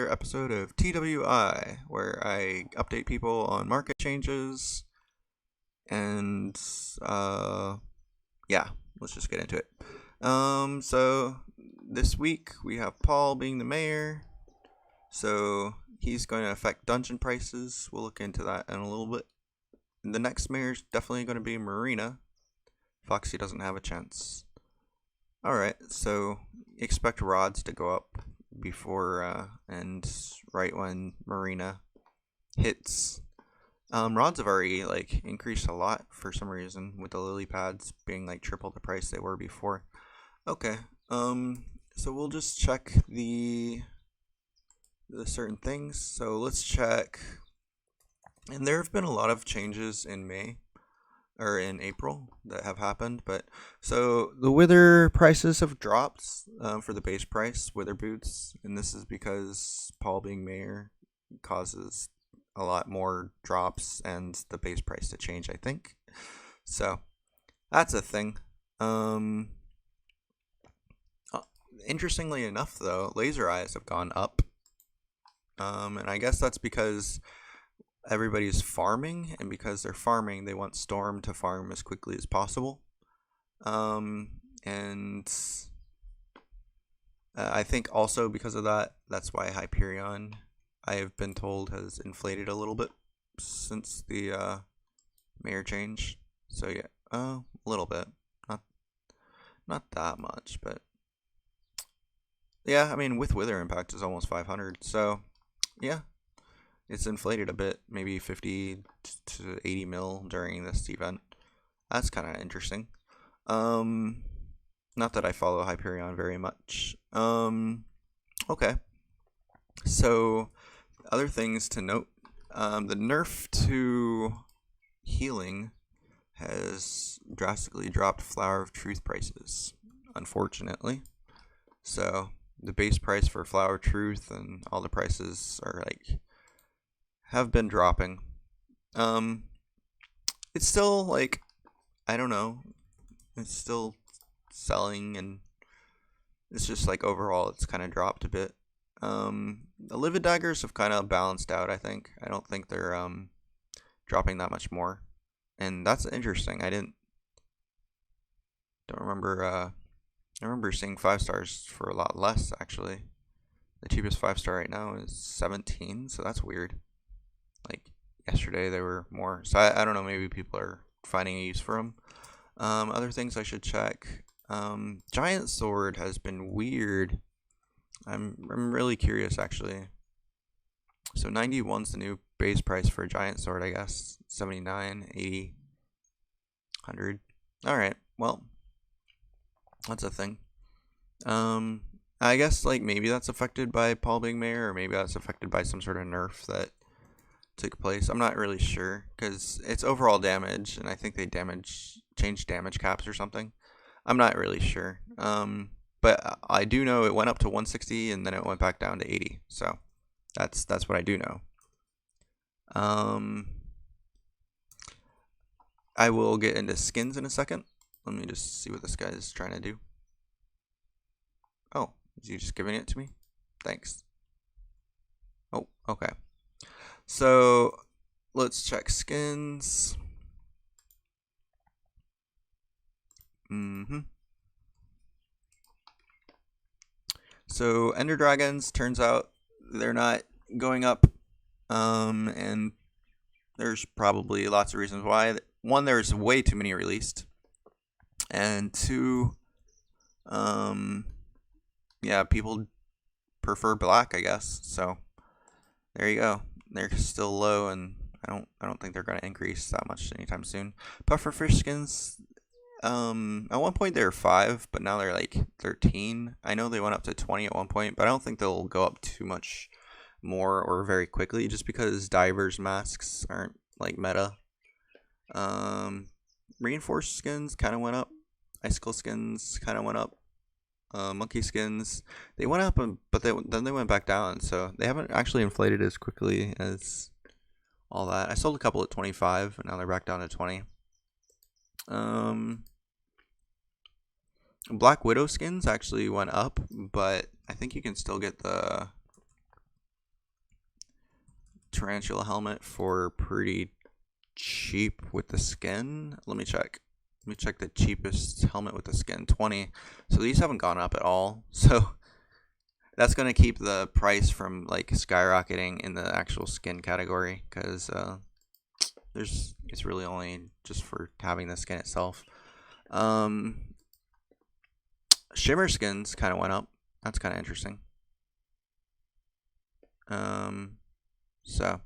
Episode of TWI, where I update people on market changes, and yeah, let's just get into it. So this week we have Paul being the mayor, so he's going to affect dungeon prices. We'll look into that in a little bit. The next mayor is definitely going to be Marina. Foxy doesn't have a chance. Alright, so expect rods to go up before and right when Marina hits. Rods have already increased a lot for some reason, with the lily pads being triple the price they were before. Okay, so we'll just check the certain things. So let's check, and there have been a lot of changes in May or in April that have happened, but so the wither prices have dropped for the base price wither boots, and this is because Paul being mayor causes a lot more drops and the base price to change, I think. So that's a thing. Interestingly enough, though, laser eyes have gone up, and I guess that's because everybody's farming, and because they're farming, they want Storm to farm as quickly as possible. And I think also because of that, that's why Hyperion, I have been told, has inflated a little bit since the mayor change. So yeah, a little bit, not that much, but yeah, I mean, with wither impact is almost 500, so yeah. It's inflated a bit, maybe 50 to 80 mil during this event. That's kind of interesting. Not that I follow Hyperion very much. Okay. So, other things to note. The nerf to healing has drastically dropped Flower of Truth prices, unfortunately. So, the base price for Flower of Truth and all the prices are have been dropping. It's still I don't know, it's still selling, and it's just overall it's kind of dropped a bit. The Livid daggers have kind of balanced out, I think. I don't think they're dropping that much more, and that's interesting. Don't remember I remember seeing 5 stars for a lot less, actually. The cheapest 5-star right now is 17, so that's weird. Yesterday they were more, so I don't know, maybe people are finding a use for them. Other things I should check. Giant sword has been weird. I'm really curious, actually. So 91's the new base price for a giant sword, I guess. 79, 80, 100. Alright, well, that's a thing. I guess maybe that's affected by Paul being mayor, or maybe that's affected by some sort of nerf that took place. I'm not really sure, because it's overall damage, and I think they changed damage caps or something. I'm not really sure. But I do know it went up to 160 and then it went back down to 80. So that's what I do know. I will get into skins in a second. Let me just see what this guy is trying to do. Oh, is he just giving it to me? Thanks. Oh, okay. So let's check skins. So Ender Dragons, turns out they're not going up, and there's probably lots of reasons why. One, there's way too many released, and two, yeah, people prefer black, I guess. So there you go. They're still low, and I don't think they're going to increase that much anytime soon. Pufferfish skins, at one point they were 5, but now they're 13. I know they went up to 20 at one point, but I don't think they'll go up too much more or very quickly, just because divers masks aren't meta. Reinforced skins kind of went up. Icicle skins kind of went up. Monkey skins, they went up, but then they went back down, so they haven't actually inflated as quickly as all that. I sold a couple at 25, and now they're back down to 20. Black Widow skins actually went up, but I think you can still get the tarantula helmet for pretty cheap with the skin. Let me check the cheapest helmet with the skin, 20. So these haven't gone up at all, so that's going to keep the price from like skyrocketing in the actual skin category, because it's really only just for having the skin itself. Shimmer skins kind of went up. That's kind of interesting. So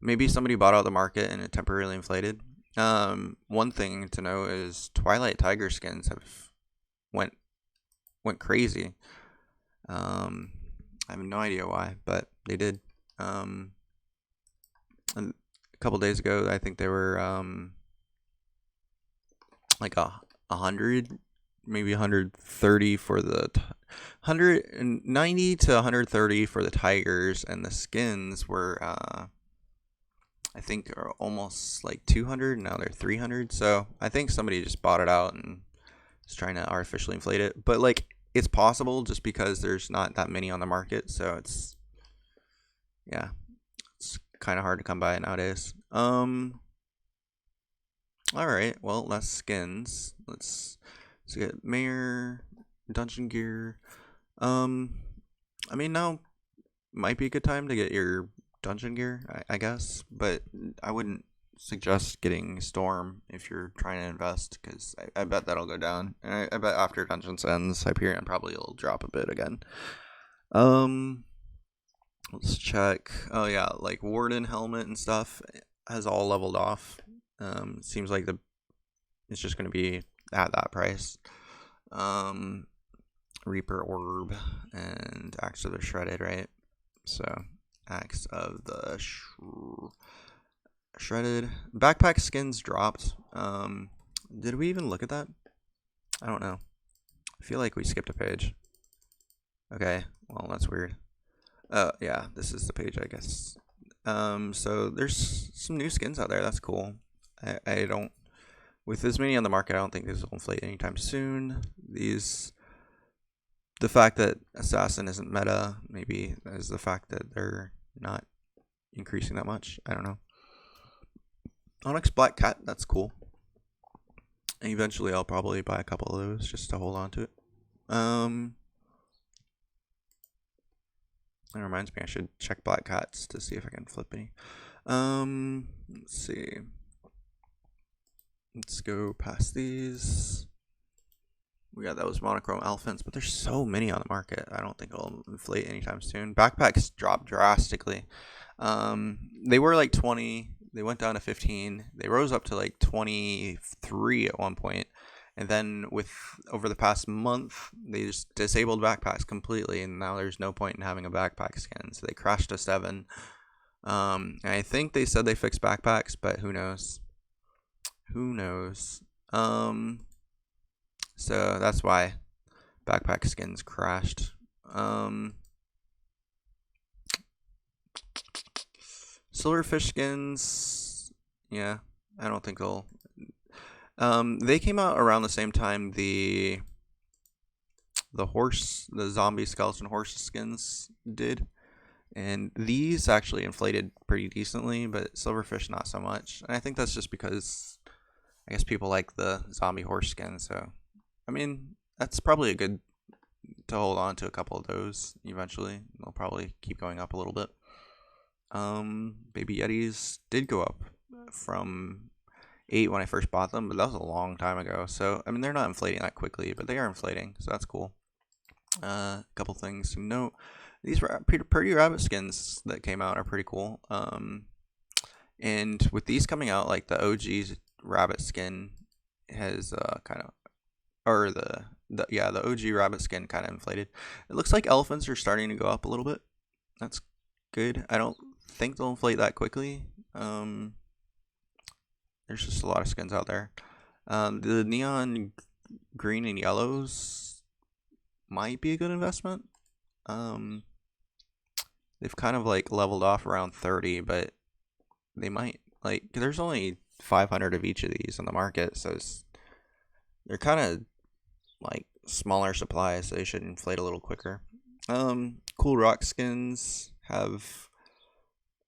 maybe somebody bought out the market and it temporarily inflated. One thing to know is Twilight Tiger skins went crazy. I have no idea why, but they did. And a couple days ago, I think they were like 100, maybe 130 for the 190 to 130 for the tigers, and the skins were I think are almost like 200. Now they're 300. So I think somebody just bought it out and is trying to artificially inflate it. But like, it's possible just because there's not that many on the market. So it's kind of hard to come by nowadays. All right. Well, that's skins. Let's get mayor, dungeon gear. I mean, now might be a good time to get your dungeon gear, I guess, but I wouldn't suggest getting Storm if you're trying to invest, because I bet that'll go down, and I bet after Dungeons ends, Hyperion probably will drop a bit again. Let's check. Oh yeah, like Warden helmet and stuff has all leveled off. Seems like it's just going to be at that price. Reaper orb and Axe of the Shredded, right? So Axe of the Shredded. Backpack skins dropped. Did we even look at that? I don't know. I feel like we skipped a page. Okay, well, that's weird. Yeah, this is the page, I guess. So there's some new skins out there. That's cool. I don't, with as many on the market, I don't think these will inflate anytime soon. The fact that Assassin isn't meta, maybe is the fact that they're not increasing that much. I don't know. Onyx Black Cat, that's cool. And eventually I'll probably buy a couple of those just to hold on to it. That reminds me, I should check Black Cats to see if I can flip any. Let's see. Let's go past these. We got those monochrome elephants, but there's so many on the market. I don't think it'll inflate anytime soon. Backpacks dropped drastically. They were like 20. They went down to 15. They rose up to like 23 at one point. And then over the past month, they just disabled backpacks completely. And now there's no point in having a backpack skin. So they crashed to 7. And I think they said they fixed backpacks, but who knows? Who knows? So that's why backpack skins crashed. Silverfish skins, yeah, I don't think they'll. They came out around the same time the zombie skeleton horse skins did, and these actually inflated pretty decently, but silverfish not so much. And I think that's just because I guess people like the zombie horse skin, so. I mean, that's probably a good to hold on to a couple of those eventually. They'll probably keep going up a little bit. Baby Yetis did go up from 8 when I first bought them, but that was a long time ago. So, I mean, they're not inflating that quickly, but they are inflating, so that's cool. A couple things to note. These pretty rabbit skins that came out are pretty cool. And with these coming out, like the OG rabbit skin has the OG rabbit skin kind of inflated. It looks like elephants are starting to go up a little bit. That's good. I don't think they'll inflate that quickly. There's just a lot of skins out there. The neon green and yellows might be a good investment. They've kind of like leveled off around 30, but they might, like, there's only 500 of each of these on the market, so they're kind of like smaller supplies, so they should inflate a little quicker. Cool rock skins have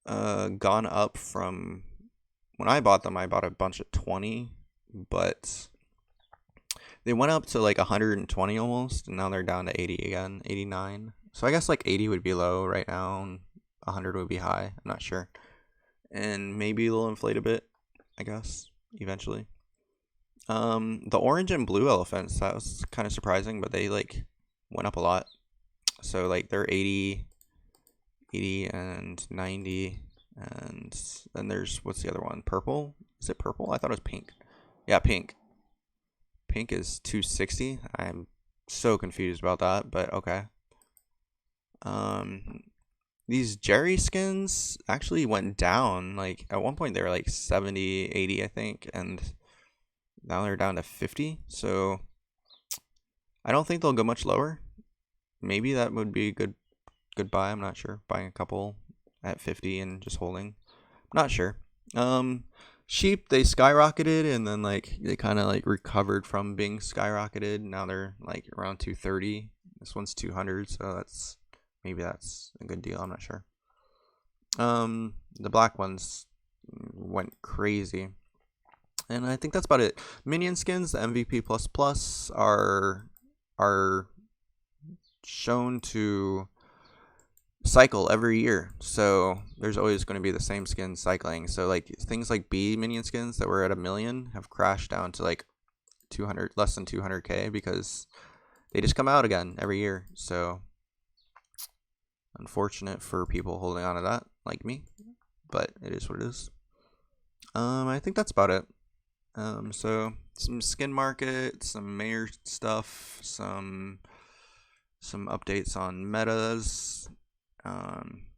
gone up from when I bought them. I bought a bunch at 20, but they went up to like 120 almost, and now they're down to 80 again, 89. So I guess like 80 would be low right now, and 100 would be high. I'm not sure. And maybe they'll inflate a bit, I guess, eventually. The orange and blue elephants, that was kind of surprising, but they like went up a lot. So like they're 80 and 90, and then there's, what's the other one? Purple? Is it purple? I thought it was pink. Yeah, pink. Pink is 260. I'm so confused about that, but okay. These Jerry skins actually went down. Like at one point they were like 70, 80, I think, and now they're down to 50. So I don't think they'll go much lower. Maybe that would be a good buy. I'm not sure. Buying a couple at 50 and just holding. Not sure. Sheep, they skyrocketed, and then like they kind of like recovered from being skyrocketed. Now they're like around 230. This one's 200, so maybe that's a good deal. I'm not sure. The black ones went crazy, and I think that's about it. Minion skins, the MVP are shown to cycle every year, so there's always going to be the same skins cycling. So like things like B minion skins that were at 1 million have crashed down to like 200, less than 200k, because they just come out again every year. So unfortunate for people holding on to that, like me, but it is what it is. I think that's about it. So some skin market, some mayor stuff, some updates on metas.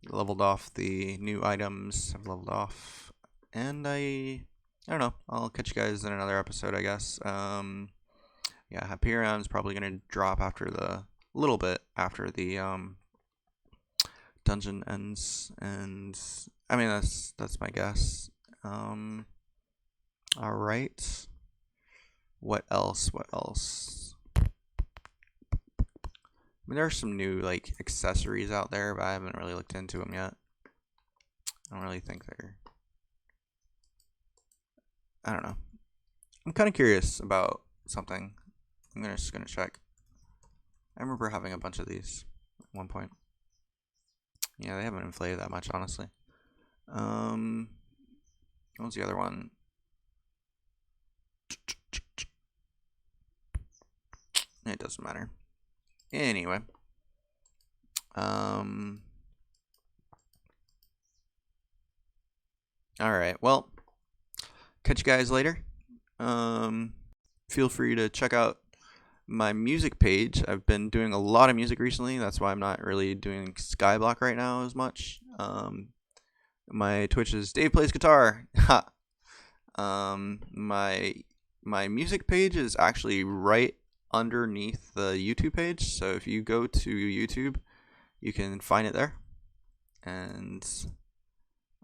Leveled off the new items. I've leveled off, and I don't know. I'll catch you guys in another episode, I guess. Yeah, Hyperion's probably gonna drop after the little bit after the dungeon ends, and I mean that's my guess. All right. What else? I mean, there are some new like accessories out there, but I haven't really looked into them yet. I don't really think they're. I don't know. I'm kind of curious about something. I'm just gonna check. I remember having a bunch of these at one point. Yeah, they haven't inflated that much, honestly. What was the other one? It doesn't matter. Anyway. Alright, well, catch you guys later. Feel free to check out my music page. I've been doing a lot of music recently. That's why I'm not really doing Skyblock right now as much. My Twitch is Dave Plays Guitar. My music page is actually right underneath the YouTube page, so if you go to YouTube, you can find it there. And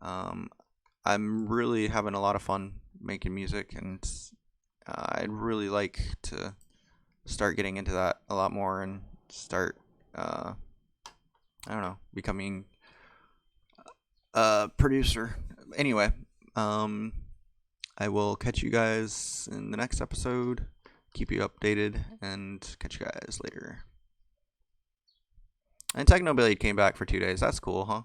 I'm really having a lot of fun making music, and I'd really like to start getting into that a lot more and start I don't know, becoming a producer. Anyway, I will catch you guys in the next episode. Keep you updated, and catch you guys later. And Technoblade came back for 2 days. That's cool, huh?